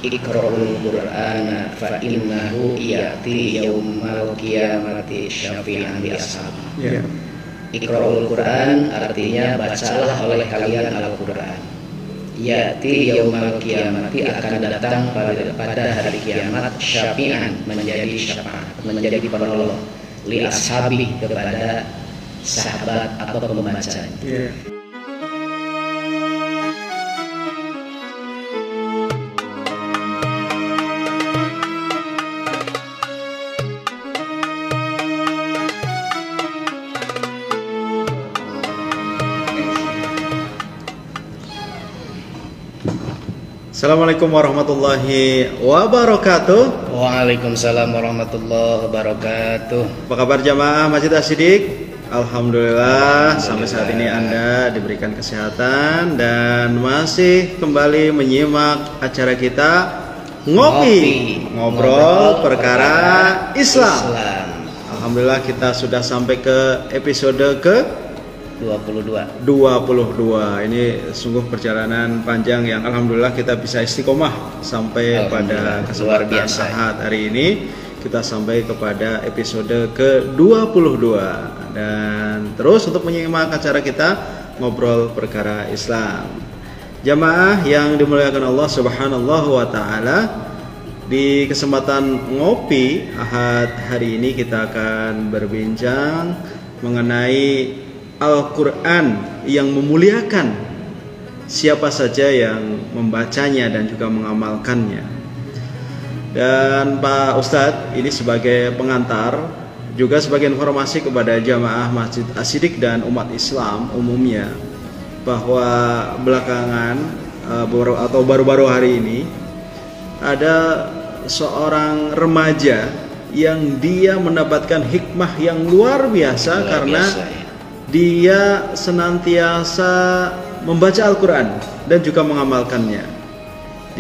Iqra'ul Qur'ana fa innahu ya'ti yaumal qiyamati syafi'an li ashab. Iqra'ul Qur'an artinya bacalah oleh kalian Al-Qur'an. Ya'ti yaumal qiyamati akan datang pada hari kiamat syafi'an menjadi syafaat, menjadi penolong li ashabi kepada sahabat atau pembacanya. Assalamualaikum warahmatullahi wabarakatuh. Waalaikumsalam warahmatullahi wabarakatuh. Apa kabar jamaah Masjid As-Siddiq? Alhamdulillah sampai saat ini Anda diberikan kesehatan dan masih kembali menyimak acara kita Ngobrol Perkara Islam. Alhamdulillah kita sudah sampai ke episode ke 22. Ini sungguh perjalanan panjang yang alhamdulillah kita bisa istiqomah sampai pada kesempatan Ahad hari ini. Kita sampai kepada episode ke-22 dan terus untuk menyimak acara kita Ngobrol Perkara Islam. Jamaah yang dimuliakan Allah Subhanahu wa taala, di kesempatan ngopi Ahad hari ini kita akan berbincang mengenai Al-Quran yang memuliakan siapa saja yang membacanya dan juga mengamalkannya. Dan Pak Ustadz ini sebagai pengantar juga sebagai informasi kepada jamaah Masjid As-Siddiq dan umat Islam umumnya bahwa belakangan baru-baru hari ini ada seorang remaja yang dia mendapatkan hikmah yang luar biasa karena dia senantiasa membaca Al-Quran dan juga mengamalkannya.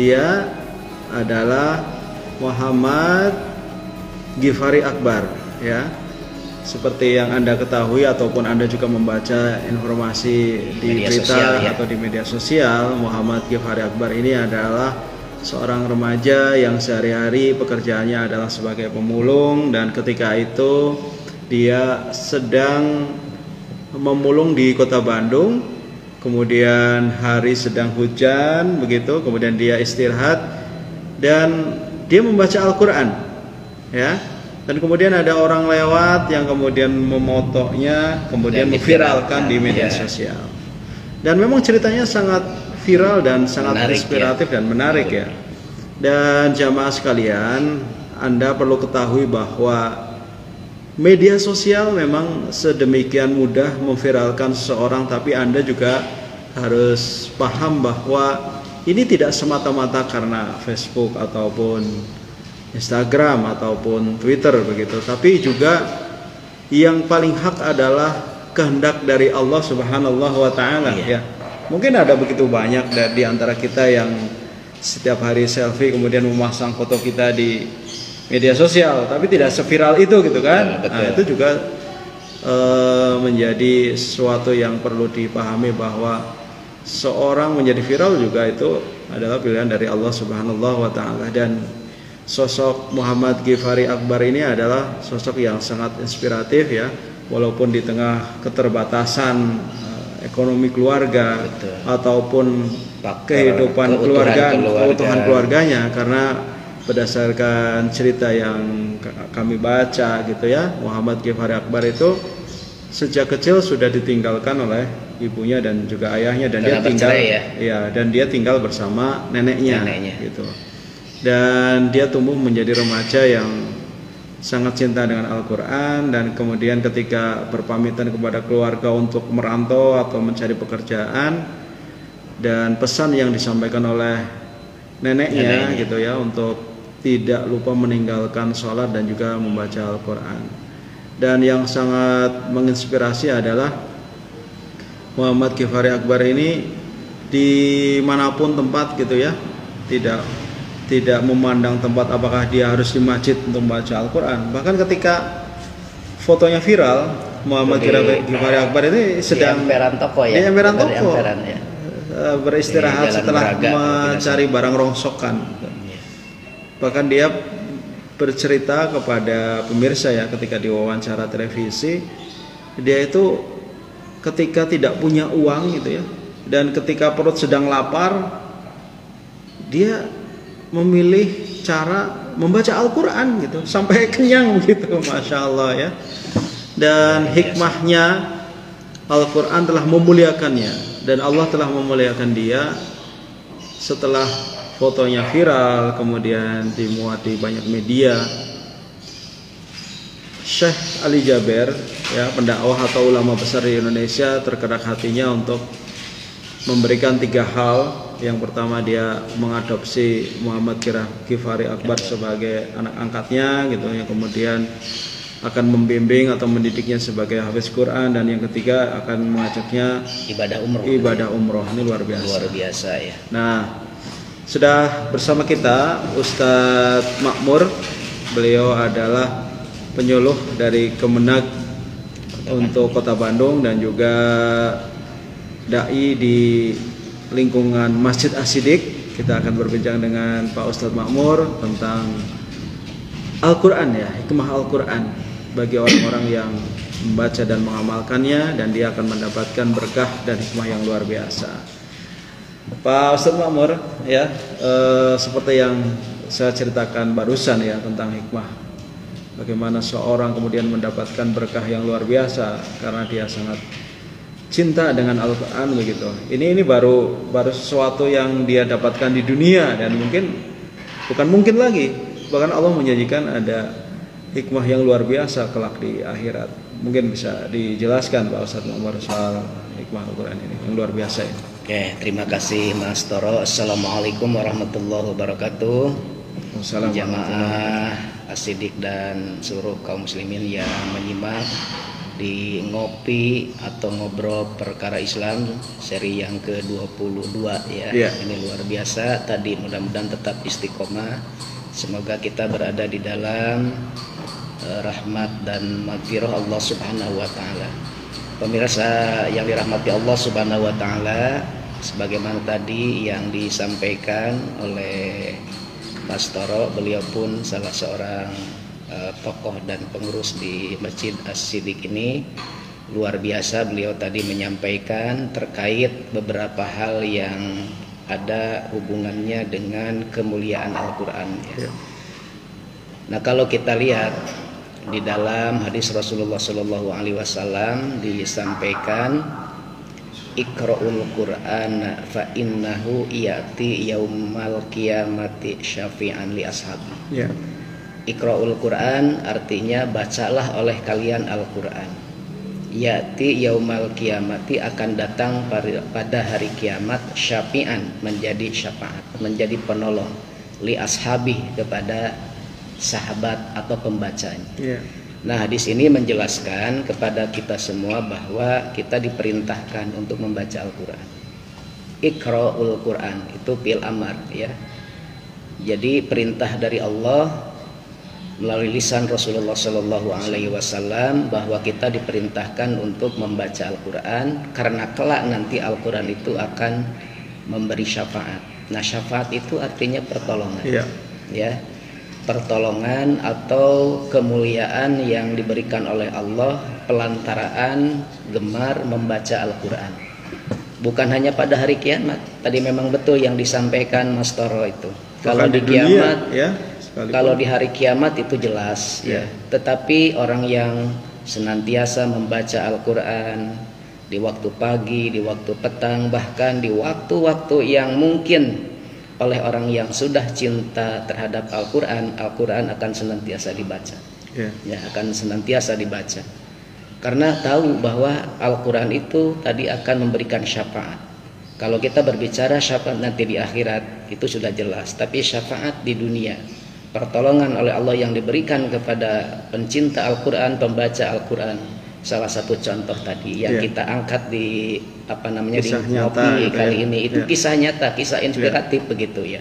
Dia adalah Muhammad Ghifari Akbar, ya. Seperti yang Anda ketahui ataupun Anda juga membaca informasi di berita atau di media sosial, Muhammad Ghifari Akbar ini adalah seorang remaja yang sehari-hari pekerjaannya adalah sebagai pemulung, dan ketika itu dia sedang memulung di kota Bandung, kemudian hari sedang hujan begitu, kemudian dia istirahat dan dia membaca Al-Quran, ya. Dan kemudian ada orang lewat yang kemudian memotoknya, kemudian memviralkan di media sosial. Dan memang ceritanya sangat viral dan sangat inspiratif dan menarik, ya. Dan jamaah sekalian, Anda perlu ketahui bahwa media sosial memang sedemikian mudah memviralkan seseorang, tapi Anda juga harus paham bahwa ini tidak semata-mata karena Facebook ataupun Instagram ataupun Twitter begitu, tapi juga yang paling hak adalah kehendak dari Allah Subhanahu wa taala, ya. Mungkin ada begitu banyak di antara kita yang setiap hari selfie kemudian memasang foto kita di media sosial, tapi tidak seviral itu gitu kan. Nah, itu juga menjadi sesuatu yang perlu dipahami bahwa seorang menjadi viral juga itu adalah pilihan dari Allah Subhanahu wa taala. Dan sosok Muhammad Ghifari Akbar ini adalah sosok yang sangat inspiratif, ya, walaupun di tengah keterbatasan ekonomi keluarga ataupun kehidupan keutuhan keluarganya, karena berdasarkan cerita yang kami baca gitu, ya, Muhammad Ghifari Akbar itu sejak kecil sudah ditinggalkan oleh ibunya dan juga ayahnya, dan dia tinggal dan dia tinggal bersama neneknya gitu. Dan dia tumbuh menjadi remaja yang sangat cinta dengan Al-Quran, dan kemudian ketika berpamitan kepada keluarga untuk merantau atau mencari pekerjaan, dan pesan yang disampaikan oleh neneknya gitu, ya, untuk tidak lupa meninggalkan sholat dan juga membaca Al-Quran. Dan yang sangat menginspirasi adalah Muhammad Ghifari Akbar ini dimanapun tempat gitu, ya, tidak memandang tempat apakah dia harus di masjid untuk membaca Al-Quran. Bahkan ketika fotonya viral, Muhammad Ghifari Akbar ini sedang di emperan toko, beristirahat setelah mencari barang rongsokan. Bahkan dia bercerita kepada pemirsa ya ketika diwawancara televisi, dia itu ketika tidak punya uang gitu ya, dan ketika perut sedang lapar, dia memilih cara membaca Al-Quran gitu sampai kenyang gitu, Masya Allah ya. Dan hikmahnya, Al-Quran telah memuliakannya, dan Allah telah memuliakan dia setelah fotonya viral, kemudian dimuat di banyak media. Syekh Ali Jaber ya, pendakwah atau ulama besar di Indonesia, tergerak hatinya untuk memberikan 3 hal. Yang pertama, dia mengadopsi Muhammad Ghifari Akbar sebagai anak angkatnya gitu. Yang kemudian akan membimbing atau mendidiknya sebagai hafiz Quran, dan yang ketiga akan mengajaknya ibadah umroh. Ini luar biasa ya. Nah, sudah bersama kita Ustadz Makmur. Beliau adalah penyuluh dari Kemenag untuk Kota Bandung dan juga dai di lingkungan Masjid As-Siddiq. Kita akan berbincang dengan Pak Ustadz Makmur tentang Al-Quran ya, hikmah Al-Quran bagi orang-orang yang membaca dan mengamalkannya, dan dia akan mendapatkan berkah dan hikmah yang luar biasa. Pak Ustadz Makmur ya, seperti yang saya ceritakan barusan ya tentang hikmah, bagaimana seorang kemudian mendapatkan berkah yang luar biasa karena dia sangat cinta dengan Al-Quran begitu. Ini baru sesuatu yang dia dapatkan di dunia, dan bukan mungkin lagi, bahkan Allah menjanjikan ada hikmah yang luar biasa kelak di akhirat. Mungkin bisa dijelaskan Pak Ustadz Makmur soal hikmah Al-Quran ini yang luar biasa ini. Oke, terima kasih Mas Toro. Assalamualaikum warahmatullahi wabarakatuh. Jamaah As-Siddiq dan seluruh kaum muslimin yang menyimak di Ngopi atau Ngobrol Perkara Islam seri yang ke-22 ya. Ini luar biasa. Tadi mudah-mudahan tetap istiqomah. Semoga kita berada di dalam rahmat dan maghfirah Allah Subhanahu wa taala. Pemirsa yang dirahmati Allah Subhanahu wa taala, sebagaimana tadi yang disampaikan oleh Mas Toro, beliau pun salah seorang tokoh dan pengurus di Masjid As-Siddiq ini. Luar biasa, beliau tadi menyampaikan terkait beberapa hal yang ada hubungannya dengan kemuliaan Al-Quran ya. Nah, kalau kita lihat di dalam hadis Rasulullah SAW disampaikan, Iqra'ul Qur'an fa innahu ya'ti yaumal qiyamati syafi'an li ashabi. Iqra'ul Qur'an artinya bacalah oleh kalian Al-Quran. Ya'ti yaumal qiyamati, akan datang pada hari kiamat, syafi'an, menjadi syafaat, menjadi penolong, li ashabi, kepada sahabat atau pembacanya. Nah, hadis ini menjelaskan kepada kita semua bahwa kita diperintahkan untuk membaca Al-Quran. Iqra'ul Quran itu fi'il amar ya. Jadi perintah dari Allah melalui lisan Rasulullah SAW bahwa kita diperintahkan untuk membaca Al-Quran, karena kelak nanti Al-Quran itu akan memberi syafaat. Nah, syafaat itu artinya pertolongan ya. Pertolongan atau kemuliaan yang diberikan oleh Allah pelantaraan gemar membaca Al-Quran. Bukan hanya pada hari kiamat. Tadi memang betul yang disampaikan Mas Toro itu. Kalau di kiamat ya, kalau di hari kiamat itu jelas ya. Tetapi orang yang senantiasa membaca Al-Quran di waktu pagi, di waktu petang, bahkan di waktu-waktu yang mungkin oleh orang yang sudah cinta terhadap Al-Quran, Al-Quran akan senantiasa dibaca ya, akan senantiasa dibaca, karena tahu bahwa Al-Quran itu tadi akan memberikan syafaat. Kalau kita berbicara syafaat nanti di akhirat itu sudah jelas, tapi syafaat di dunia, pertolongan oleh Allah yang diberikan kepada pencinta Al-Quran, pembaca Al-Quran. Salah satu contoh tadi yang kita angkat di kisah di Ngopi kali ini itu kisah nyata, kisah inspiratif begitu ya.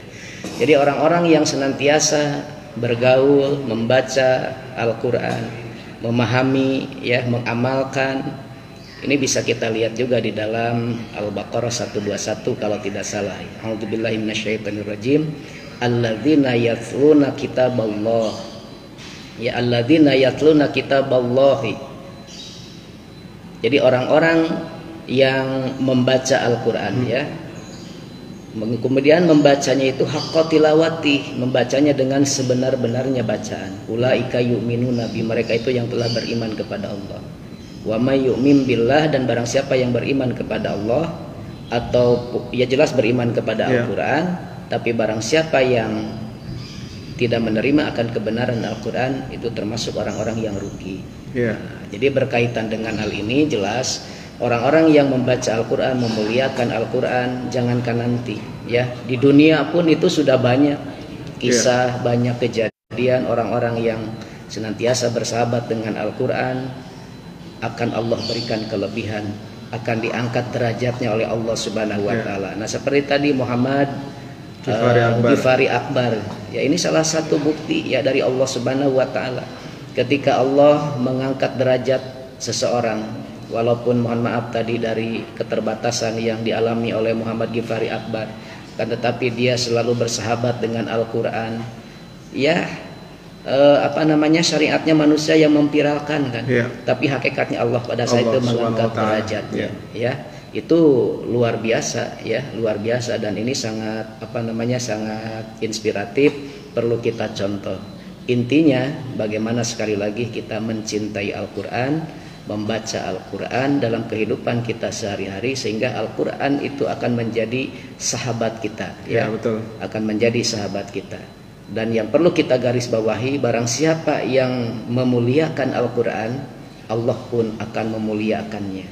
Jadi orang-orang yang senantiasa bergaul, membaca Al-Quran, memahami ya, mengamalkan. Ini bisa kita lihat juga di dalam Al-Baqarah 121 kalau tidak salah. A'udzubillahi minasyaitonirrajim. alladzina yatluna kitaballah. Ya, alladzina yatluna kitaballahi. Jadi orang-orang yang membaca Al-Qur'an ya. Kemudian membacanya itu haqqa tilawati, membacanya dengan sebenar-benarnya bacaan. Ulaika yu'minuna bi, mereka itu yang telah beriman kepada Allah. Wa may yu'min billah, dan barang siapa yang beriman kepada Allah, atau ya jelas beriman kepada Al-Qur'an, tapi barang siapa yang tidak menerima akan kebenaran Al-Quran, itu termasuk orang-orang yang rugi. Nah, jadi berkaitan dengan hal ini jelas orang-orang yang membaca Al-Quran, memuliakan Al-Quran, jangankan nanti ya, di dunia pun itu sudah banyak kisah, banyak kejadian orang-orang yang senantiasa bersahabat dengan Al-Quran, akan Allah berikan kelebihan, akan diangkat derajatnya oleh Allah Subhanahu wa Ta'ala. Nah, seperti tadi Muhammad Ghifari Akbar, ya ini salah satu bukti ya dari Allah Subhanahu wa Ta'ala. Ketika Allah mengangkat derajat seseorang, walaupun mohon maaf tadi dari keterbatasan yang dialami oleh Muhammad Ghifari Akbar, kan tetapi dia selalu bersahabat dengan Al-Quran. Ya, syariatnya manusia yang memviralkan kan, tapi hakikatnya Allah pada saat itu mengangkat derajatnya. Ya, itu luar biasa ya, luar biasa, dan ini sangat sangat inspiratif, perlu kita contoh. Intinya bagaimana sekali lagi kita mencintai Al-Quran, membaca Al-Quran dalam kehidupan kita sehari-hari, sehingga Al-Quran itu akan menjadi sahabat kita ya, betul, akan menjadi sahabat kita. Dan yang perlu kita garis bawahi, barang siapa yang memuliakan Al-Quran, Allah pun akan memuliakannya.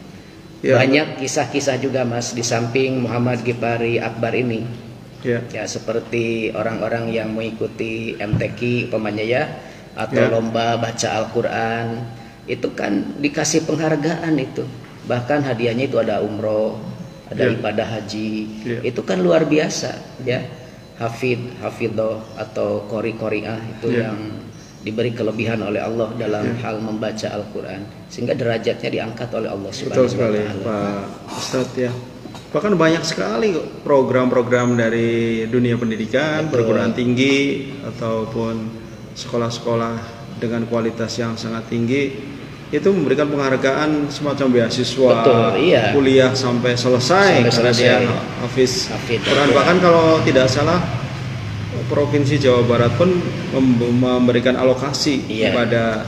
Banyak kisah-kisah juga Mas, di samping Muhammad Ghifari Akbar ini ya, seperti orang-orang yang mengikuti MTQ umpamanya ya, atau lomba baca Al-Quran, itu kan dikasih penghargaan itu, bahkan hadiahnya itu ada umroh, ada ibadah haji, itu kan luar biasa ya. Hafidhoh atau qori-qori'ah itu yang diberi kelebihan oleh Allah dalam hal membaca Al-Quran, sehingga derajatnya diangkat oleh Allah Subhanahu wa Ta'ala. Betul sekali Pak Ustadz ya. Bahkan banyak sekali program-program dari dunia pendidikan, perguruan tinggi ataupun sekolah-sekolah dengan kualitas yang sangat tinggi, itu memberikan penghargaan semacam beasiswa, kuliah sampai selesai karena dia hafiz Quran. Bahkan kalau tidak salah Provinsi Jawa Barat pun memberikan alokasi kepada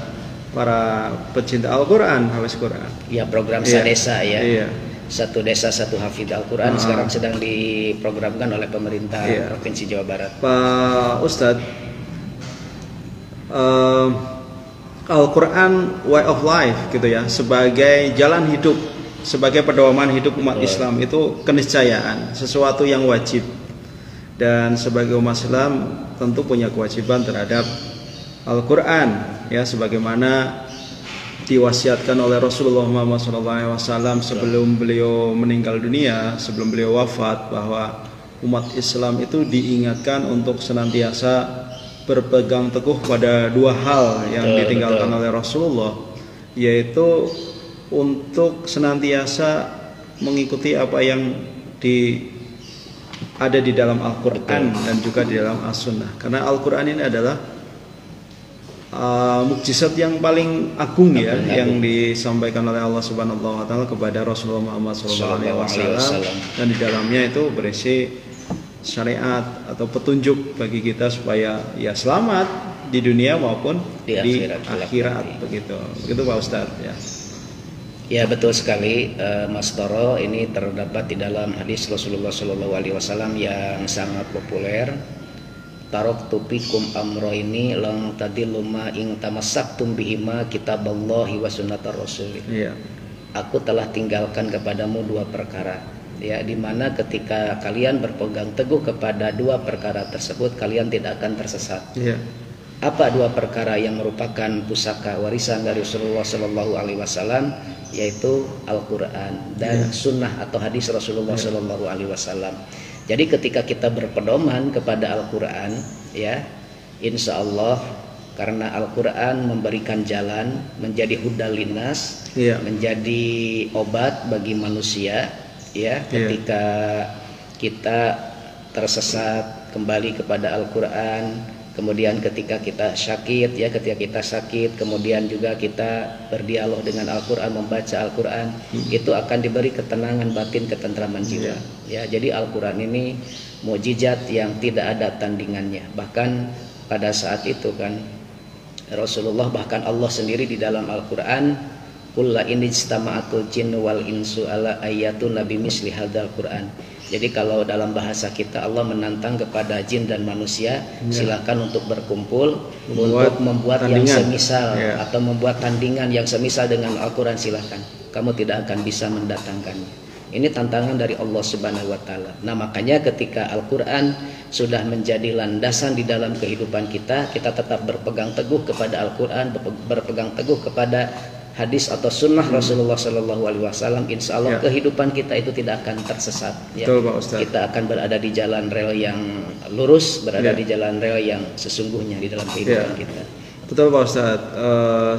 para pecinta Al-Quran, hafiz Quran. Ya, program Sadesa ya. Satu desa satu hafidh Al-Quran sekarang sedang diprogramkan oleh pemerintah Provinsi Jawa Barat. Pak Ustadz, Al-Quran way of life gitu ya, sebagai jalan hidup, sebagai pedoman hidup umat Islam, itu keniscayaan, sesuatu yang wajib. Dan sebagai umat Islam tentu punya kewajiban terhadap Al-Quran ya, sebagaimana diwasiatkan oleh Rasulullah Muhammad SAW sebelum beliau meninggal dunia, sebelum beliau wafat, bahwa umat Islam itu diingatkan untuk senantiasa berpegang teguh pada dua hal yang ditinggalkan oleh Rasulullah, yaitu untuk senantiasa mengikuti apa yang ada di dalam Al-Quran dan juga di dalam As-Sunnah. Karena Al-Quran ini adalah mukjizat yang paling agung ya, yang disampaikan oleh Allah Subhanahu wa Ta'ala kepada Rasulullah Muhammad SAW, dan di dalamnya itu berisi syariat atau petunjuk bagi kita supaya ya selamat di dunia maupun di akhirat begitu Pak Ustadz ya. Ya, betul sekali Mas Toro, ini terdapat di dalam hadis Rasulullah SAW yang sangat populer. Taraktu fikum amroini lang tadillu ma ing tamassaktum bihima kitaballahi wa sunnatar rasul. Aku telah tinggalkan kepadamu dua perkara ya, di mana ketika kalian berpegang teguh kepada dua perkara tersebut, kalian tidak akan tersesat. Apa dua perkara yang merupakan pusaka warisan dari Rasulullah SAW, yaitu Al-Quran dan Sunnah atau hadis Rasulullah SAW. Jadi ketika kita berpedoman kepada Al-Quran ya, insya Allah, karena Al-Quran memberikan jalan, menjadi hudal linnas, menjadi obat bagi manusia ya, ketika kita tersesat, kembali kepada Al-Quran. Kemudian ketika kita sakit, kemudian juga kita berdialog dengan Al-Quran, membaca Al-Quran, itu akan diberi ketenangan batin, ketentraman jiwa. Ya, jadi Al-Quran ini mukjizat yang tidak ada tandingannya. Bahkan pada saat itu kan Rasulullah, bahkan Allah sendiri di dalam Al-Quran, qul la in ijtama'atul jinnu wal insu ala ayatun nabi misli hadzal Quran. Jadi kalau dalam bahasa kita, Allah menantang kepada jin dan manusia, silakan untuk berkumpul untuk membuat yang semisal atau membuat tandingan yang semisal dengan Al-Quran, silakan. Kamu tidak akan bisa mendatangkannya. Ini tantangan dari Allah Subhanahu wa Ta'ala. Nah, makanya ketika Al-Quran sudah menjadi landasan di dalam kehidupan kita, kita tetap berpegang teguh kepada Al-Quran, berpegang teguh kepada hadis atau sunnah Rasulullah Sallallahu Alaihi Wasallam, insya Allah kehidupan kita itu tidak akan tersesat. Betul, Pak Ustadz. Kita akan berada di jalan rel yang lurus, berada di jalan rel yang sesungguhnya di dalam kehidupan kita. Betul, Pak Ustadz.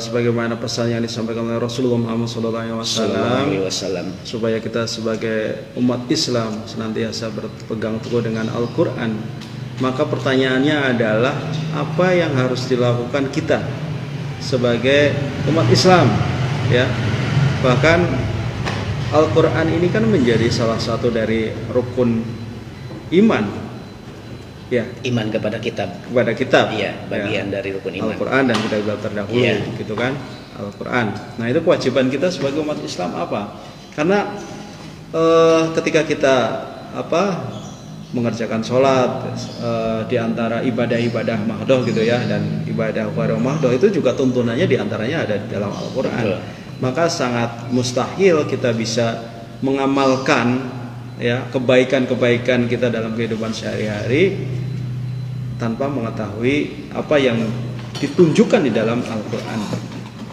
Sebagaimana pesan yang disampaikan oleh Rasulullah Muhammad Sallallahu Alaihi Wasallam, supaya kita sebagai umat Islam senantiasa berpegang teguh dengan Al-Quran. Maka pertanyaannya adalah, apa yang harus dilakukan kita sebagai umat Islam, ya? Bahkan Al-Quran ini kan menjadi salah satu dari rukun iman, ya. Iman kepada kitab. Kepada kitab. Iya, bagian dari rukun iman. Al-Quran dan kitab terdahulu, gitu kan? Al-Quran. Nah, itu kewajiban kita sebagai umat Islam apa? Karena ketika kita mengerjakan sholat, di antara ibadah-ibadah mahdoh gitu ya, dan ibadah waro mahdoh itu juga tuntunannya diantaranya ada di dalam Al-Quran. Maka sangat mustahil kita bisa mengamalkan ya kebaikan-kebaikan kita dalam kehidupan sehari-hari tanpa mengetahui apa yang ditunjukkan di dalam Al-Quran.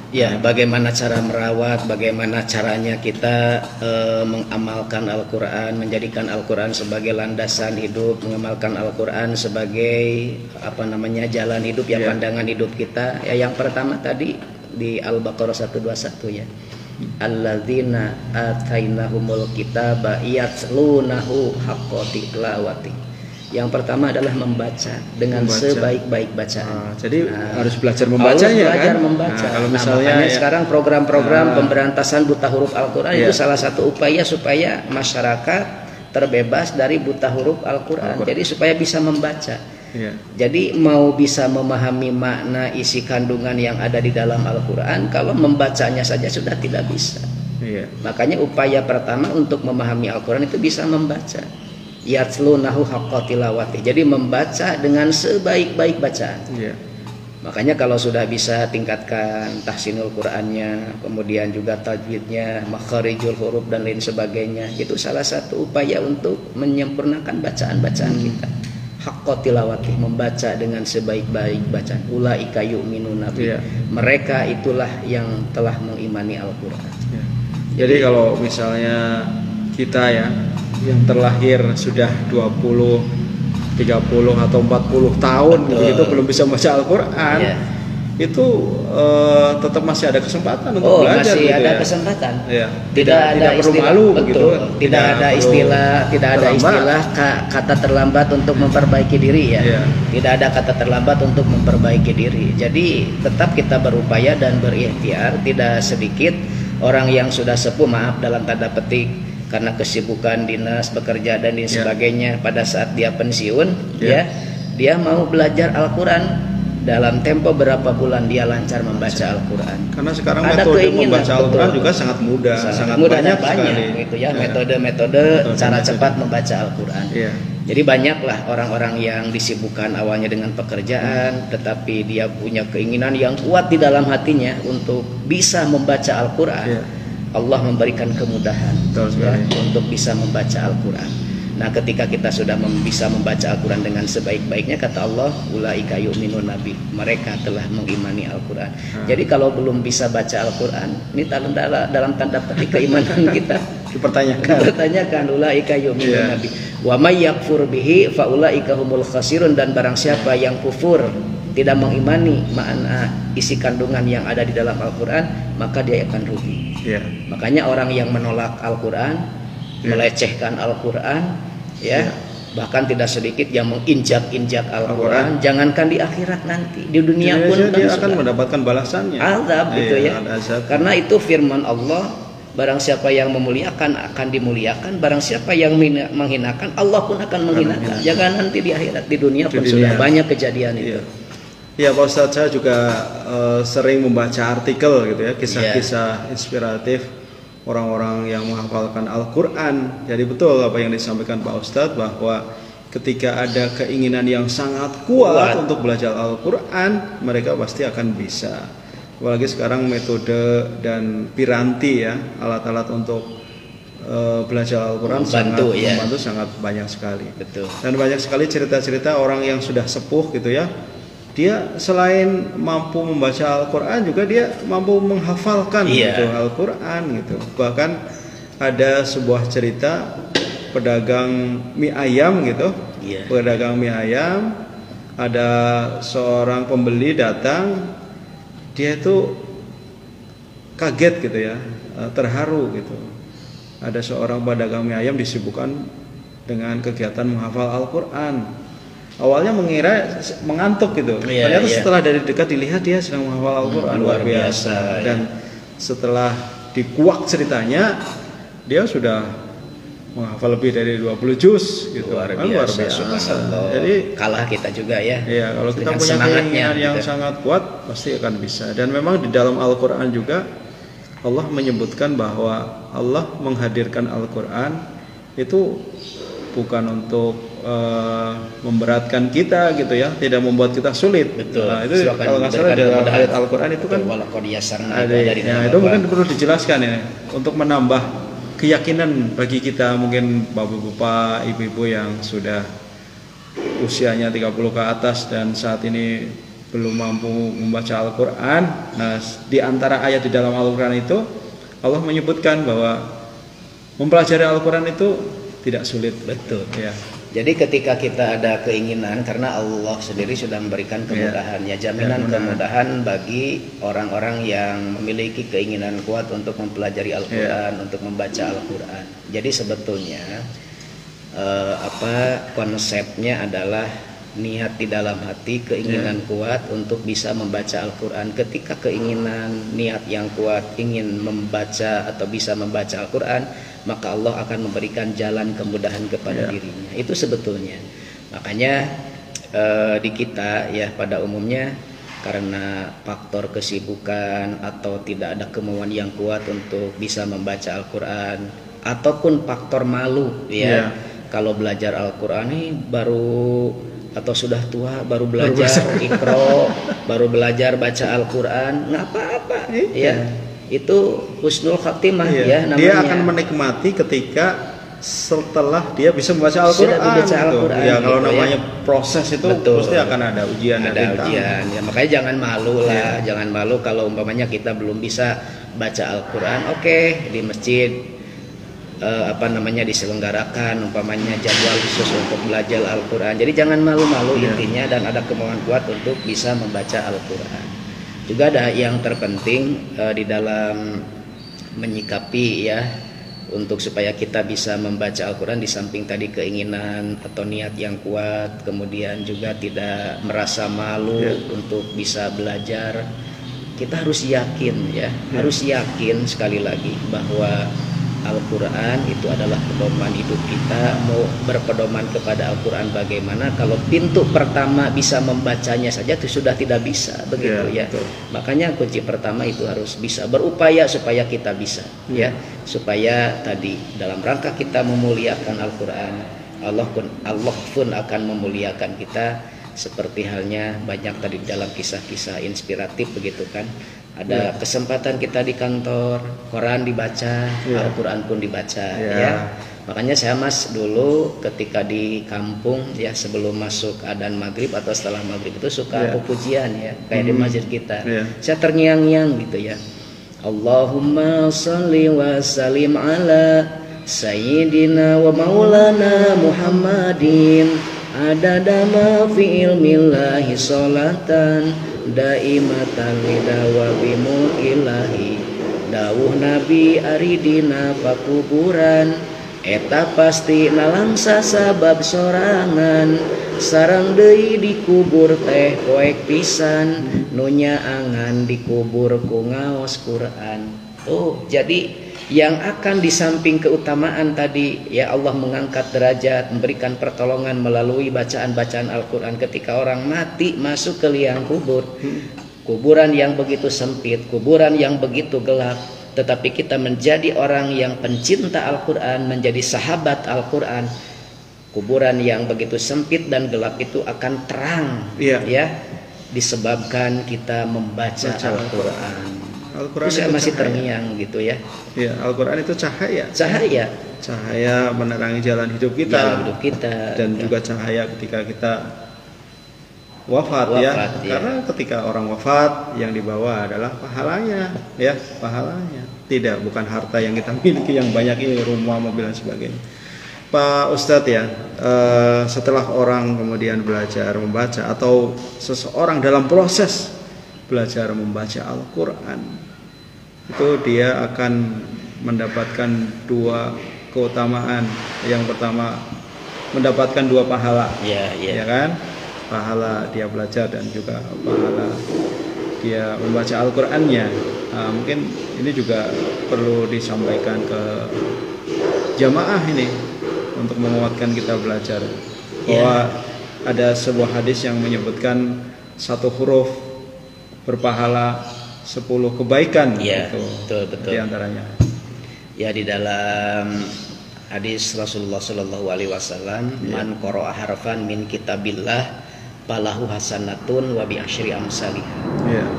Ya, bagaimana cara merawat, bagaimana caranya kita mengamalkan Al-Quran, menjadikan Al-Quran sebagai landasan hidup, mengamalkan Al-Quran sebagai jalan hidup, pandangan hidup kita. Ya, yang pertama tadi di Al-Baqarah 121 ya. Alladzina atainahumul kitaba yatlunahu haqqa tilawati. Yang pertama adalah membaca dengan sebaik-baik bacaan. Jadi harus belajar membacanya, membaca. Kalau misalnya makanya sekarang program-program pemberantasan buta huruf Al-Quran itu salah satu upaya supaya masyarakat terbebas dari buta huruf Al-Quran. Jadi supaya bisa membaca. Jadi mau bisa memahami makna isi kandungan yang ada di dalam Al-Quran, kalau membacanya saja sudah tidak bisa. Makanya upaya pertama untuk memahami Al-Quran itu bisa membaca. Yatlunahu haqqa tilawati. Jadi membaca dengan sebaik-baik bacaan. Makanya kalau sudah bisa tingkatkan tahsinul Qur'annya, kemudian juga tajwidnya, makharijul huruf dan lain sebagainya. Itu salah satu upaya untuk menyempurnakan bacaan-bacaan kita. Haqqa tilawati, membaca dengan sebaik-baik bacaan. Ulaika yu'minuna bi. Mereka itulah yang telah mengimani Al-Qur'an. Jadi kalau misalnya kita ya yang terlahir sudah 20, 30 atau 40 tahun begitu belum bisa membaca Al-Quran, itu tetap masih ada kesempatan untuk belajar. Masih ada kesempatan. Tidak perlu malu begitu. Tidak ada istilah kata terlambat untuk memperbaiki diri ya. Tidak ada kata terlambat untuk memperbaiki diri. Jadi tetap kita berupaya dan berikhtiar. Tidak sedikit orang yang sudah sepuh, maaf dalam tanda petik, karena kesibukan dinas, bekerja dan lain sebagainya, pada saat dia pensiun, dia mau belajar Al-Quran dalam tempo berapa bulan dia lancar membaca Al-Quran. Karena sekarang metode membaca Al-Quran juga sangat mudah, sangat banyak sekali. Gitu ya, metode-metode cara cepat membaca Al-Quran. Jadi banyaklah orang-orang yang disibukkan awalnya dengan pekerjaan, tetapi dia punya keinginan yang kuat di dalam hatinya untuk bisa membaca Al-Quran. Allah memberikan kemudahan untuk bisa membaca Al-Quran. Nah, ketika kita sudah bisa membaca Al-Quran dengan sebaik-baiknya, kata Allah, ulaika yu'minun nabi, mereka telah mengimani Al-Quran. Jadi kalau belum bisa baca Al-Quran, ini dalam tanda petik keimanan kita dipertanyakan. Ulaika yu'minun nabi wa may yakfur bihi fa ulaika humul khasirun. Dan barang siapa yang kufur, tidak mengimani makna isi kandungan yang ada di dalam Al-Quran, maka dia akan rugi. Makanya orang yang menolak Al-Quran, melecehkan Al-Quran, Bahkan tidak sedikit yang menginjak-injak Al-Quran. Jangankan di akhirat nanti, di dunia pun dia akan mendapatkan balasannya. Azab gitu ya. Karena itu firman Allah, barang siapa yang memuliakan akan dimuliakan, barang siapa yang menghinakan Allah pun akan menghinakan. Jangan nanti di akhirat, di dunia pun sudah banyak kejadian itu. Ya Pak Ustadz, saya juga sering membaca artikel gitu ya, kisah-kisah inspiratif orang-orang yang menghafalkan Al-Quran. Jadi betul apa yang disampaikan Pak Ustadz, bahwa ketika ada keinginan yang sangat kuat untuk belajar Al-Quran, mereka pasti akan bisa. Apalagi sekarang metode dan piranti ya, alat-alat untuk belajar Al-Quran membantu sangat banyak sekali. Betul. Dan banyak sekali cerita-cerita orang yang sudah sepuh gitu ya, dia selain mampu membaca Al-Quran juga dia mampu menghafalkan gitu Al-Quran gitu. Bahkan ada sebuah cerita pedagang mie ayam gitu, pedagang mie ayam, ada seorang pembeli datang, dia itu kaget gitu ya, terharu gitu. Ada seorang pedagang mie ayam disibukkan dengan kegiatan menghafal Al-Quran. Awalnya mengira mengantuk gitu, ternyata setelah dari dekat dilihat dia sedang menghafal Al-Quran. Luar biasa. Dan setelah dikuak ceritanya, dia sudah menghafal lebih dari 20 juz gitu. Luar biasa. Jadi kalah kita juga ya. Iya, kalau kita punya keinginan yang sangat kuat pasti akan bisa. Dan memang di dalam Al-Quran juga Allah menyebutkan bahwa Allah menghadirkan Al-Quran itu bukan untuk memberatkan kita gitu ya, tidak membuat kita sulit. Betul. Nah, itu kalau nggak salah dalam ayat Al-Quran itu kan itu mungkin perlu dijelaskan ya, untuk menambah keyakinan bagi kita, mungkin bapak-bapak, ibu-ibu yang sudah usianya 30 ke atas dan saat ini belum mampu membaca Al-Quran. Nah, di antara ayat di dalam Al-Quran itu Allah menyebutkan bahwa mempelajari Al-Quran itu tidak sulit. Betul ya. Jadi ketika kita ada keinginan, karena Allah sendiri sudah memberikan kemudahannya, jaminan kemudahan bagi orang-orang yang memiliki keinginan kuat untuk mempelajari Al-Quran, untuk membaca Al-Quran. Jadi sebetulnya konsepnya adalah niat di dalam hati, keinginan kuat untuk bisa membaca Al-Quran. Ketika keinginan, niat yang kuat ingin membaca atau bisa membaca Al-Quran, maka Allah akan memberikan jalan kemudahan kepada dirinya. Itu sebetulnya. Makanya di kita ya pada umumnya, karena faktor kesibukan atau tidak ada kemauan yang kuat untuk bisa membaca Al-Quran, ataupun faktor malu ya. Kalau belajar Al-Quran ini baru atau sudah tua baru belajar Iqra, baru belajar baca Al-Quran, nggak apa-apa ya. Itu husnul khatimah ya namanya. Dia akan menikmati ketika setelah dia bisa membaca Al-Quran. Ya kalau namanya proses itu pasti akan ada ujian. Ada ujian. Ya, makanya jangan malu lah, jangan malu kalau umpamanya kita belum bisa baca Al-Quran. Oke, di masjid diselenggarakan umpamanya jadwal khusus untuk belajar Al-Quran. Jadi jangan malu-malu intinya, dan ada kemauan kuat untuk bisa membaca Al-Quran. Juga ada yang terpenting di dalam menyikapi ya, untuk supaya kita bisa membaca Al-Quran, di samping tadi keinginan atau niat yang kuat, kemudian juga tidak merasa malu untuk bisa belajar. Kita harus yakin ya, harus yakin sekali lagi bahwa Al-Quran itu adalah pedoman hidup kita. Mau berpedoman kepada Al-Quran bagaimana kalau pintu pertama bisa membacanya saja itu sudah tidak bisa, begitu ya. Betul. Makanya kunci pertama itu harus bisa berupaya supaya kita bisa ya, supaya tadi dalam rangka kita memuliakan Al-Quran, Allah pun akan memuliakan kita. Seperti halnya banyak tadi dalam kisah-kisah inspiratif begitu kan. Ada kesempatan kita di kantor, koran dibaca, Al-Quran pun dibaca ya. Makanya saya Mas dulu ketika di kampung ya, sebelum masuk adzan maghrib atau setelah maghrib itu suka pujian ya, kayak di masjid kita. Saya terngiang-ngiang gitu ya. Allahumma sholli wa sallim ala sayyidina wa maulana Muhammadin adada ma fi ilmillahi sholatan daimatan lidawabi mulkilahi dawuh nabi aridina pakuburan eta pasti nalangsa sabab sorangan sareng deui dikubur teh poek pisan nunya angan dikubur ku ngaos Quran. Jadi yang akan di samping keutamaan tadi ya Allah mengangkat derajat, memberikan pertolongan melalui bacaan-bacaan Al-Quran ketika orang mati masuk ke liang kubur, kuburan yang begitu sempit, kuburan yang begitu gelap, tetapi kita menjadi orang yang pencinta Al-Quran, menjadi sahabat Al-Quran, kuburan yang begitu sempit dan gelap itu akan terang ya disebabkan kita membaca Al-Quran. Al-Quran itu masih terngiang gitu ya. Ya, Al-Quran itu cahaya. Cahaya menerangi jalan hidup kita. Dan ya. juga cahaya ketika kita wafat ya. Karena ketika orang wafat yang dibawa adalah pahalanya ya, pahalanya. Tidak, bukan harta yang kita miliki yang banyak ini, rumah, mobil dan sebagainya. Pak Ustadz ya, setelah orang kemudian belajar membaca atau seseorang dalam proses belajar membaca Al-Quran, itu dia akan mendapatkan dua keutamaan. Yang pertama mendapatkan dua pahala, ya kan? Pahala dia belajar dan juga pahala dia membaca Al-Qurannya. Nah, mungkin ini juga perlu disampaikan ke jamaah ini untuk menguatkan kita belajar. Bahwa ada sebuah hadis yang menyebutkan satu huruf berpahala 10 kebaikan gitu. Betul. Di antaranya. Ya, di dalam hadis Rasulullah Shallallahu Alaihi Wasallam, man qara'a harfan min kitabillah falahu hasanatun wa bi asyri amsalih.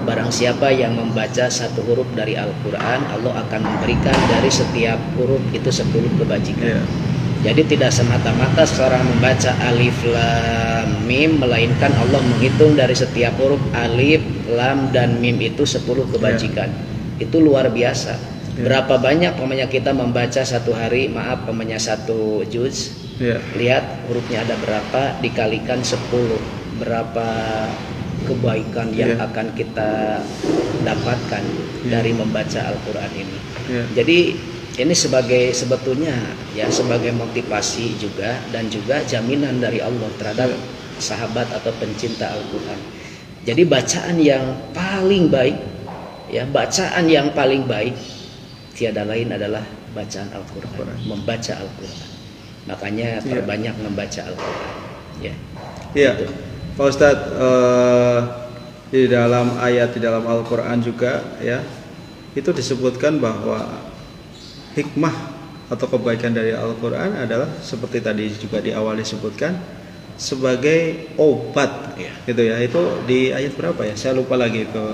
Barang siapa yang membaca satu huruf dari Al-Quran, Allah akan memberikan dari setiap huruf itu 10 kebajikan. Jadi tidak semata-mata seorang membaca alif lam mim, melainkan Allah menghitung dari setiap huruf alif, lam, dan mim itu 10 kebajikan. Itu luar biasa. Berapa banyak pemanya kita membaca satu hari, pemanya satu juz. Lihat hurufnya ada berapa, dikalikan 10. Berapa kebaikan yang akan kita dapatkan dari membaca Al-Quran ini. Jadi ini sebetulnya ya sebagai motivasi juga dan juga jaminan dari Allah terhadap sahabat atau pencinta Al-Quran. Jadi bacaan yang paling baik ya, bacaan yang paling baik tiada lain adalah bacaan Al-Quran, membaca Al-Quran. Makanya perbanyak membaca Al-Quran. Gitu. Pak Ustadz, di dalam ayat di dalam Al-Quran juga ya itu disebutkan bahwa hikmah atau kebaikan dari Al-Quran adalah seperti tadi juga di awal disebutkan sebagai obat gitu ya. Itu di ayat berapa ya? Saya lupa lagi itu.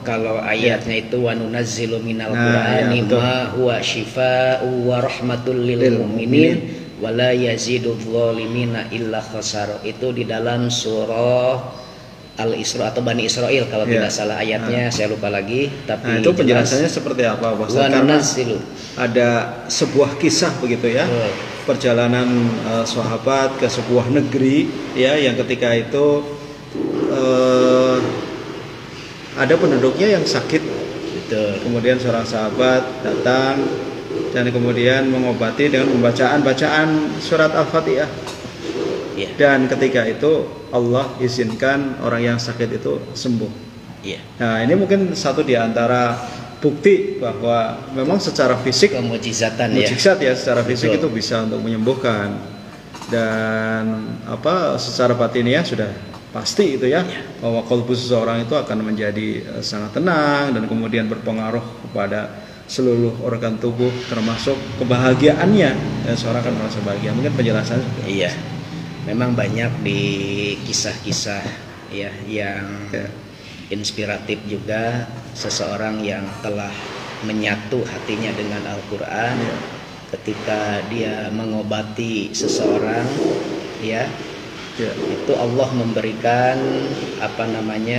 Kalau ayatnya itu wa nunazzilu minal Qur'ani ma huwa syifaa'u wa rahmatul lil mu'minin wa la yazidudz zalimina illa khasara. Itu di dalam surah Al-Isra atau Bani Israel kalau tidak salah ayatnya, saya lupa lagi. Tapi itu penjelasannya seperti apa, Pak Ustaz? Karena ada sebuah kisah begitu ya, perjalanan sahabat ke sebuah negeri ya, yang ketika itu ada penduduknya yang sakit. Kemudian seorang sahabat datang dan kemudian mengobati dengan bacaan surat Al-Fatihah. Dan ketika itu Allah izinkan orang yang sakit itu sembuh. Nah, ini mungkin satu di antara bukti bahwa memang secara fisik mukjizat ya, secara fisik itu bisa untuk menyembuhkan. Dan secara batiniah sudah pasti itu ya, bahwa qalbu seseorang itu akan menjadi sangat tenang dan kemudian berpengaruh kepada seluruh organ tubuh termasuk kebahagiaannya. Dan seorang akan merasa bahagia. Mungkin penjelasannya memang banyak di kisah-kisah ya yang inspiratif juga, seseorang yang telah menyatu hatinya dengan Al-Quran ketika dia mengobati seseorang itu Allah memberikan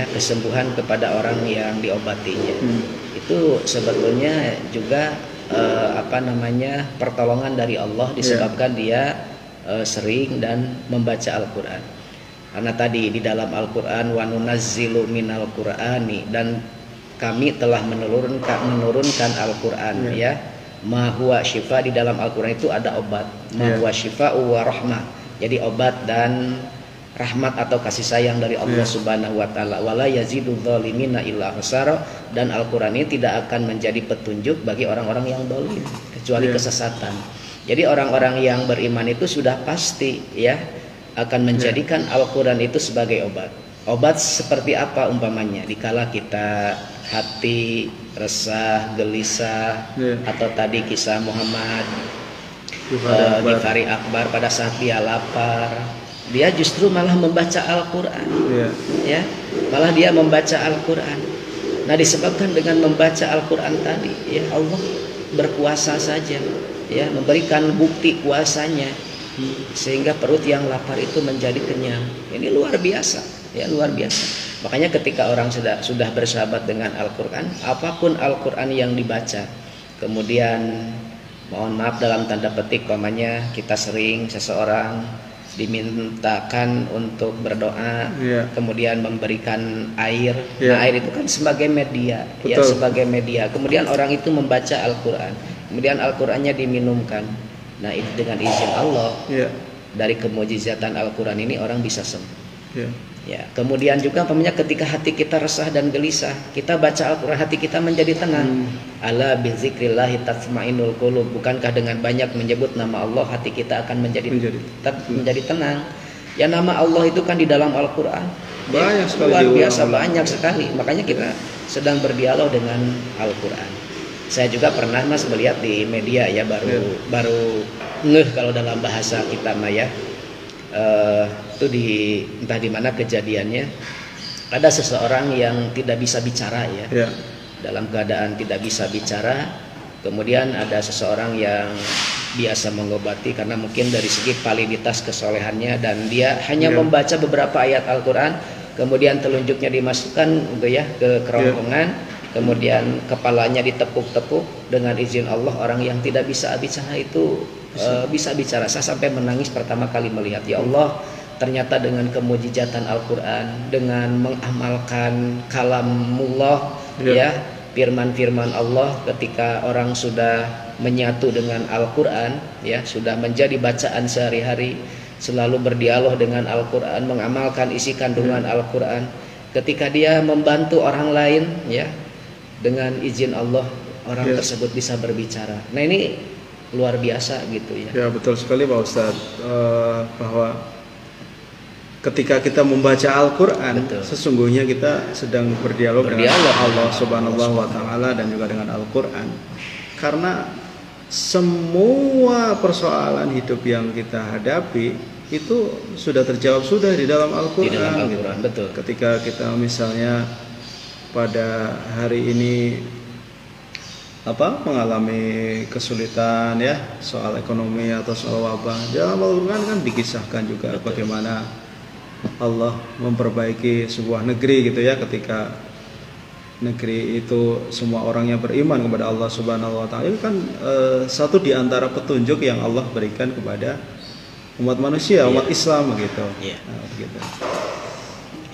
kesembuhan kepada orang yang diobatinya. Itu sebetulnya juga pertolongan dari Allah disebabkan dia sering dan membaca Al-Quran. Karena tadi di dalam Al-Quran wa nunazzilu minal Qur'ani, dan kami telah menurunkan Al-Quran Ma huwa syifa, di dalam Al-Qur'an itu ada obat. Ma huwa syifa'u wa rahmah. Jadi obat dan rahmat atau kasih sayang dari Allah Subhanahu wa taala. Wala yazidul zalimina illa khasara, dan Al-Qur'an ini tidak akan menjadi petunjuk bagi orang-orang yang zalim kecuali kesesatan. Jadi orang-orang yang beriman itu sudah pasti ya akan menjadikan Al-Qur'an itu sebagai obat. Obat seperti apa umpamanya? Dikala kita hati resah, gelisah, atau tadi kisah Muhammad Ghifari Akbar pada saat dia lapar, dia justru malah membaca Al-Quran, ya, malah dia membaca Al-Quran. Nah, disebabkan dengan membaca Al-Quran tadi, ya Allah berkuasa saja, ya, memberikan bukti kuasanya, sehingga perut yang lapar itu menjadi kenyang. Ini luar biasa. Ya, luar biasa. Makanya ketika orang sudah bersahabat dengan Al-Quran, apapun Al-Quran yang dibaca, kemudian mohon maaf dalam tanda petik pamannya, kita sering seseorang dimintakan untuk berdoa, kemudian memberikan air. Nah, air itu kan sebagai media. Ya, sebagai media. Kemudian orang itu membaca Al-Quran, kemudian Al-Qurannya diminumkan. Nah, itu dengan izin Allah, dari kemujizatan Al-Quran ini orang bisa sembuh. Ya, kemudian juga pamannya ketika hati kita resah dan gelisah, kita baca Al-Quran, hati kita menjadi tenang. Ala bizikrillahi tatma'innul qulub. Bukankah dengan banyak menyebut nama Allah hati kita akan menjadi tenang? Ya, nama Allah itu kan di dalam Al-Quran banyak sekali, luar biasa banyak sekali. Makanya kita sedang berdialog dengan Al-Quran. Saya juga pernah Mas melihat di media ya, baru ngeh kalau dalam bahasa kita mah ya. Itu entah di mana kejadiannya, ada seseorang yang tidak bisa bicara ya, dalam keadaan tidak bisa bicara, kemudian ada seseorang yang biasa mengobati karena mungkin dari segi validitas kesolehannya, dan dia hanya membaca beberapa ayat Al-Quran, kemudian telunjuknya dimasukkan gitu ya ke kerongkongan, kemudian kepalanya ditepuk-tepuk, dengan izin Allah orang yang tidak bisa bicara itu bisa bicara. Saya sampai menangis pertama kali melihat, ya Allah, ternyata dengan kemujizatan Al-Quran, dengan mengamalkan kalamullah, ya, firman-firman Allah, ketika orang sudah menyatu dengan Al-Quran, ya, sudah menjadi bacaan sehari-hari, selalu berdialog dengan Al-Quran, mengamalkan isi kandungan Al-Quran, ketika dia membantu orang lain, ya, dengan izin Allah, orang tersebut bisa berbicara. Nah, ini luar biasa gitu ya. Ya, betul sekali Pak Ustadz, bahwa ketika kita membaca Al-Quran, sesungguhnya kita sedang berdialog dengan Allah Subhanahu wa taala dan juga dengan Al-Quran. Karena semua persoalan hidup yang kita hadapi itu sudah terjawab di dalam Al-Quran. Di dalam Al-Quran, gitu. Betul. Ketika kita misalnya pada hari ini mengalami kesulitan ya, soal ekonomi atau soal wabah, dalam Al-Quran kan dikisahkan juga bagaimana Allah memperbaiki sebuah negeri gitu ya, ketika negeri itu semua orangnya beriman kepada Allah Subhanahu wa taala. Itu kan satu di antara petunjuk yang Allah berikan kepada umat manusia, umat Islam begitu. Nah, begitu.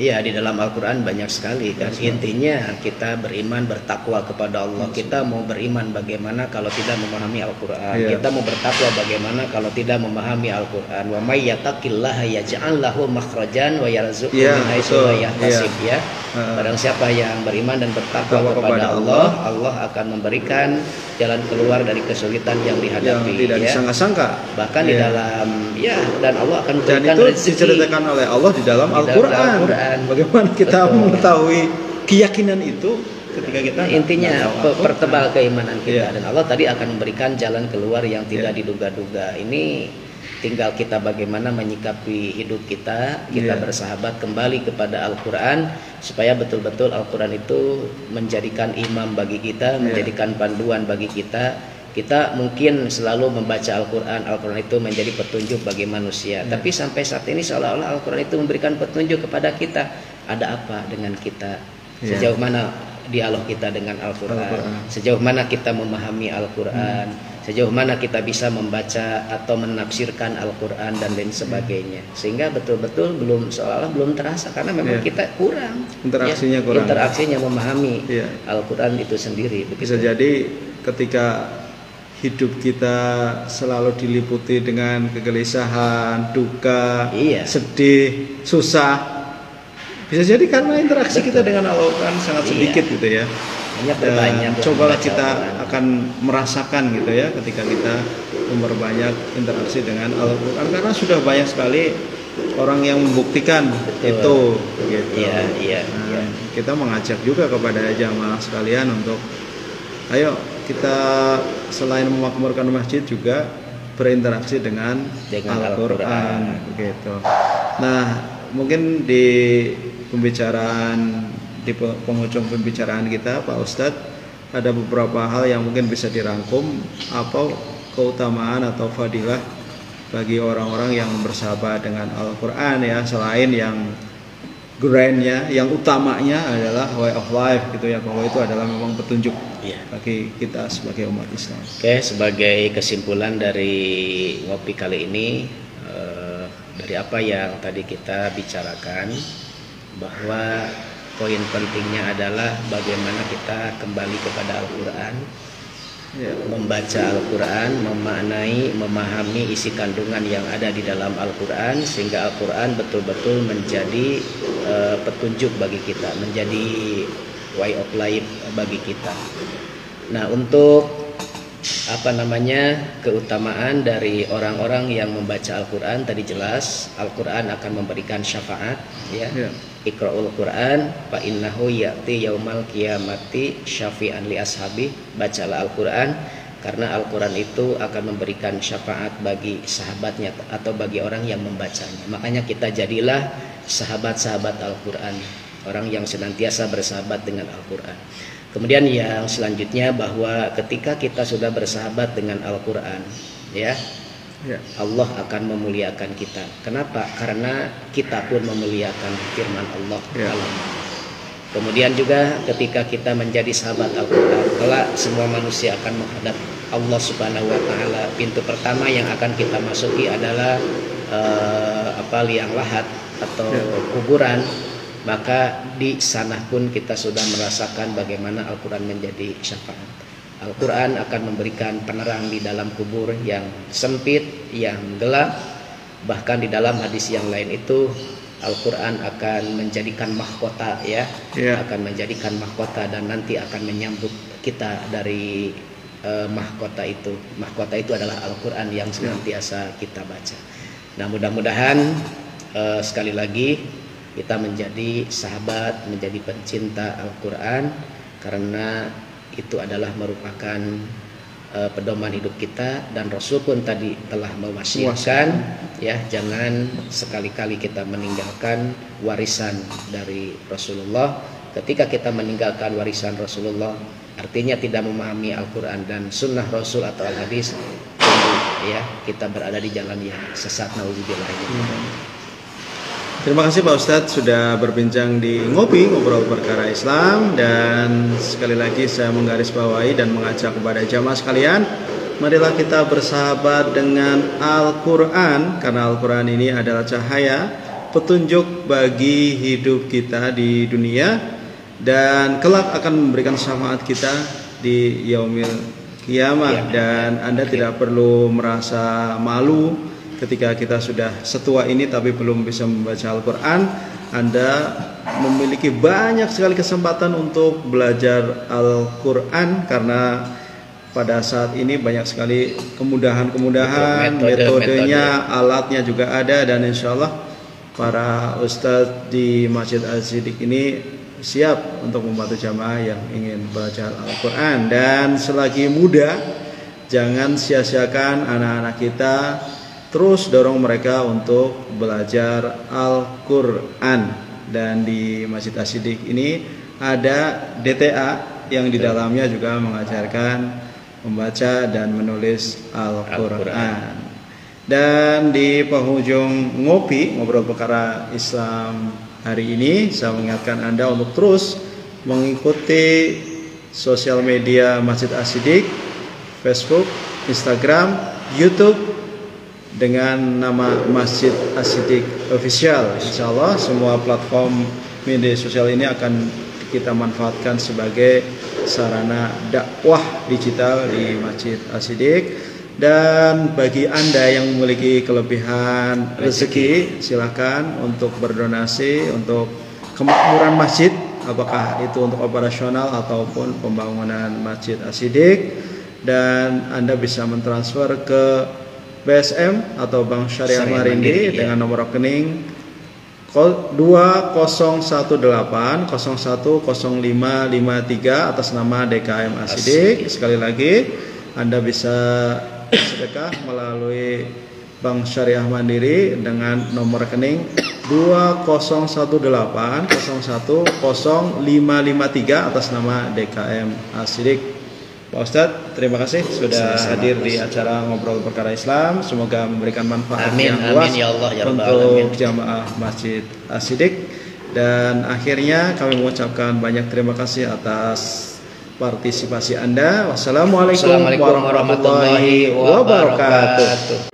Iya, di dalam Al-Quran banyak sekali kan. Intinya kita beriman, bertakwa kepada Allah. Kita mau beriman bagaimana kalau tidak memahami Al-Quran. Kita mau bertakwa bagaimana kalau tidak memahami Al-Quran. Wa may yattaqillaha yaj'al lahu makhrajan wa yarzuqhu min haitsu la yahtasib, ya. Barang siapa yang beriman dan bertakwa kepada Allah, Allah akan memberikan jalan keluar dari kesulitan yang dihadapi, yang tidak disangka-sangka. Bahkan di dalam dan Allah akan memberikan rezeki. Dan itu diceritakan oleh Allah di dalam Al-Quran. Bagaimana kita mengetahui keyakinan itu ketika kita intinya pertebal keimanan kita, dan Allah tadi akan memberikan jalan keluar yang tidak diduga-duga. Ini tinggal kita bagaimana menyikapi hidup kita bersahabat kembali kepada Al-Quran, supaya betul-betul Al-Quran itu menjadikan imam bagi kita, menjadikan panduan bagi kita. Kita mungkin selalu membaca Al-Quran, Al-Quran itu menjadi petunjuk bagi manusia. Tapi sampai saat ini seolah-olah Al-Quran itu memberikan petunjuk kepada kita. Ada apa dengan kita? Sejauh mana dialog kita dengan Al-Quran? Sejauh mana kita memahami Al-Quran? Sejauh mana kita bisa membaca atau menafsirkan Al-Quran dan lain sebagainya? Sehingga betul-betul seolah-olah belum terasa, karena memang kita kurang. Interaksinya kurang. Interaksinya memahami Al-Quran itu sendiri. Begitu. Bisa jadi ketika hidup kita selalu diliputi dengan kegelisahan, duka, sedih, susah. Bisa jadi karena interaksi kita dengan Al-Quran sangat sedikit gitu ya. Dan cobalah kita akan merasakan gitu ya ketika kita memperbanyak interaksi dengan Al-Quran, karena sudah banyak sekali orang yang membuktikan itu gitu. Kita mengajak juga kepada jamaah sekalian untuk ayo kita selain memakmurkan masjid juga berinteraksi dengan Al-Quran gitu. Nah, mungkin di penghujung pembicaraan kita Pak Ustadz, ada beberapa hal yang mungkin bisa dirangkum, apa keutamaan atau fadilah bagi orang-orang yang bersahabat dengan Al-Quran ya, selain yang grandnya, yang utamanya adalah way of life gitu ya, bahwa itu adalah memang petunjuk bagi kita sebagai umat Islam. Oke, sebagai kesimpulan dari ngopi kali ini, dari apa yang tadi kita bicarakan, bahwa poin pentingnya adalah bagaimana kita kembali kepada Al-Quran, membaca Al-Quran, memaknai, memahami isi kandungan yang ada di dalam Al-Quran, sehingga Al-Quran betul-betul menjadi petunjuk bagi kita, menjadi way of life bagi kita. Nah, untuk keutamaan dari orang-orang yang membaca Al-Quran tadi jelas, Al-Quran akan memberikan syafaat ya. Iqra'ul Quran fa innahu ya'ti yaumal qiyamati syafi'an li ashabi. Bacalah Al-Quran karena Al-Quran itu akan memberikan syafaat bagi sahabatnya atau bagi orang yang membacanya. Makanya kita jadilah sahabat-sahabat Al-Quran, orang yang senantiasa bersahabat dengan Al-Quran. Kemudian yang selanjutnya, bahwa ketika kita sudah bersahabat dengan Al-Quran ya, Allah akan memuliakan kita. Kenapa? Karena kita pun memuliakan firman Allah. Kemudian juga ketika kita menjadi sahabat Al-Quran, kelak semua manusia akan menghadap Allah Subhanahu wa Ta'ala. Pintu pertama yang akan kita masuki adalah liang lahat atau kuburan. Maka di sana pun kita sudah merasakan bagaimana Al-Quran menjadi syafaat. Al-Quran akan memberikan penerang di dalam kubur yang sempit, yang gelap. Bahkan di dalam hadis yang lain itu, Al-Quran akan menjadikan mahkota ya, akan menjadikan mahkota, dan nanti akan menyambut kita dari mahkota itu. Mahkota itu adalah Al-Quran yang senantiasa kita baca. Nah, mudah-mudahan sekali lagi kita menjadi sahabat, menjadi pencinta Al-Quran, karena itu adalah merupakan pedoman hidup kita, dan Rasul pun tadi telah mewasiatkan ya, jangan sekali-kali kita meninggalkan warisan dari Rasulullah. Ketika kita meninggalkan warisan Rasulullah, artinya tidak memahami Al-Quran dan sunnah Rasul atau Al-Hadis, ya kita berada di jalan yang sesat. Nauzubillah. Terima kasih Pak Ustadz sudah berbincang di Ngopi, Ngobrol Perkara Islam. Dan sekali lagi saya menggarisbawahi dan mengajak kepada jamaah sekalian, marilah kita bersahabat dengan Al-Quran, karena Al-Quran ini adalah cahaya petunjuk bagi hidup kita di dunia, dan kelak akan memberikan syafaat kita di yaumil kiamah. Dan Anda tidak perlu merasa malu ketika kita sudah setua ini tapi belum bisa membaca Al-Quran. Anda memiliki banyak sekali kesempatan untuk belajar Al-Quran, karena pada saat ini banyak sekali kemudahan-kemudahan, metodenya, alatnya juga ada. Dan insya Allah para ustadz di Masjid As-Siddiq ini siap untuk membantu jamaah yang ingin belajar Al-Quran. Dan selagi muda, jangan sia-siakan anak-anak kita, terus dorong mereka untuk belajar Al-Quran. Dan di Masjid As-Siddiq ini ada DTA yang di dalamnya juga mengajarkan membaca dan menulis Al-Quran. Dan di penghujung Ngopi, Ngobrol Perkara Islam hari ini, saya mengingatkan Anda untuk terus mengikuti sosial media Masjid As-Siddiq, Facebook, Instagram, YouTube, dengan nama Masjid As-Siddiq Official. Insya Allah semua platform media sosial ini akan kita manfaatkan sebagai sarana dakwah digital di Masjid As-Siddiq. Dan bagi Anda yang memiliki kelebihan rezeki, silakan untuk berdonasi untuk kemakmuran masjid, apakah itu untuk operasional ataupun pembangunan Masjid As-Siddiq. Dan Anda bisa mentransfer ke BSM atau Bank Syariah Marindi dengan nomor rekening 2018010553 atas nama DKM As-Siddiq. Sekali lagi, Anda bisa sedekah melalui Bank Syariah Mandiri dengan nomor rekening 2018010553 atas nama DKM As-Siddiq. Pak Ustadz, terima kasih sudah hadir di acara Ngobrol Perkara Islam. Semoga memberikan manfaat yang luas ya Allah, ya untuk jamaah Masjid As-Siddiq. Dan akhirnya kami mengucapkan banyak terima kasih atas partisipasi Anda. Wassalamualaikum warahmatullahi wabarakatuh.